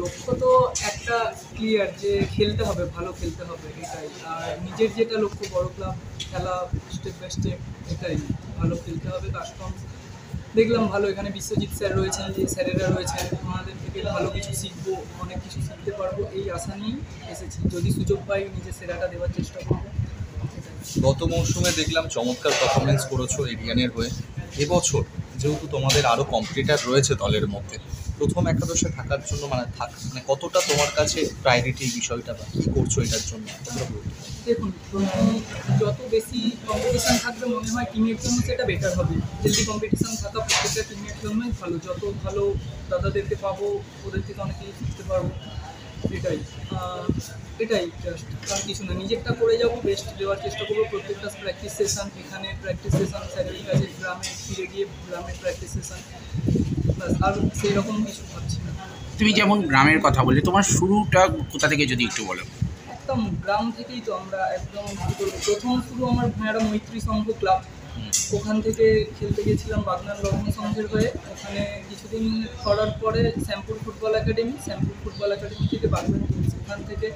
লক্ষ্য তো একটা ক্লিয়ার যে খেলতে হবে, ভালো খেলতে হবে, এটাই। আর নিজের যেটা লক্ষ্য, বড় ক্লাব খেলা, স্টেপ বাই স্টেপ, এটাই। ভালো খেলতে হবে, কাস্টম দেখলাম ভালো, এখানে বিশ্বজিৎ স্যার রয়েছেন, যে স্যারেরা রয়েছেন, ওনাদের থেকে ভালো কিছু শিখবো, অনেক কিছু শিখতে পারবো, এই আশা নিয়েই এসেছি। যদি সুযোগ পাই নিজের সেরাটা দেওয়ার চেষ্টা করবো। গত মৌসুমে দেখলাম চমৎকার পারফরমেন্স করেছো এরিয়ানের হয়ে। এবছর যেহেতু তোমাদের আরও কম্পিটিটার রয়েছে দলের মধ্যে, প্রথম একাদশে থাকার জন্য মানে কতটা তোমার কাছে প্রায়োরিটি এই বিষয়টা, বা কী করছো এটার জন্য? দেখুন, যত বেশি কম্পিটিশান থাকবে মনে হয় টিমের জন্য সেটা বেটার হবে। হেলদি কম্পিটিশান থাকা প্রত্যেকটা টিমের জন্যই ভালো। যত ভালো দাদাদেরকে পাবো, ওদের থেকে অনেক কিছু শিখতে পারবো, এটাই। এটাই জাস্ট, আর কিছু না। নিজেরটা করে যাবো, বেস্ট দেওয়ার চেষ্টা করবো। প্রত্যেকটা প্র্যাকটিস সেশন, এখানে প্র্যাকটিস সেশন, স্যারের কাছে গ্রামে ফিরে গিয়ে গ্রামের প্র্যাকটিস সেশন, ব্যাস। আর সেই রকম কিছু ভাবছি না। তুমি যেমন গ্রামের কথা বললে, তোমার শুরুটা কোথা থেকে যদি একটু বলো? একদম গ্রাম থেকেই তো আমরা, একদম কী বলবো, প্রথম শুরু আমার ভাইয়ারা মৈত্রী সংঘ ক্লাব, ওখান থেকে খেলতে গেছিলাম বাগনান লগ্ন সংঘের হয়ে। ওখানে কিছুদিন করার পরে শ্যামপুর ফুটবল একাডেমি থেকে বাগনান টিমস, ওখান থেকে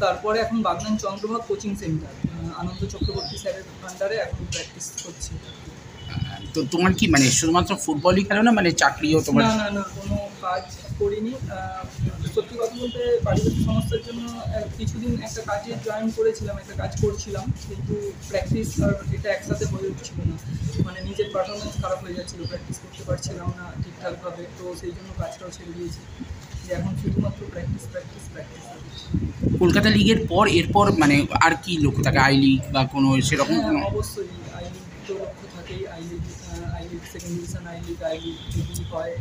তারপরে এখন বাগনান চন্দ্রভাগ কোচিং সেন্টার, আনন্দ চক্রবর্তী স্যারের আন্ডারে এখন প্র্যাকটিস করছি। তো তোমার কি মানে শুধুমাত্র ফুটবলই খেলো না, মানে চাকরিও তোমার? না, কোনো কাজ করিনি। সত্যি কথা বলতে পারিবারিক সমস্যার জন্য কিছুদিন একটা কাজে জয়েন করেছিলাম, একটা কাজ করছিলাম, কিন্তু প্র্যাকটিস আর এটা একসাথে হয়ে উঠছিল না। মানে নিজের পারফরমেন্স খারাপ হয়ে যাচ্ছিলো, প্র্যাকটিস করতে পারছিলাম না ঠিকঠাকভাবে, তো সেই জন্য কাজটাও ছেড়ে দিয়েছি। যে এখন শুধুমাত্র প্র্যাকটিস। কলকাতা লিগের পর এরপর মানে আর কি লক্ষ্য থাকে? আই লিগ বা কোনো সেরকম কোনো? অবশ্যই আই লিগ তো লক্ষ্য থাকেই। I league, second division, I league যদি হয়।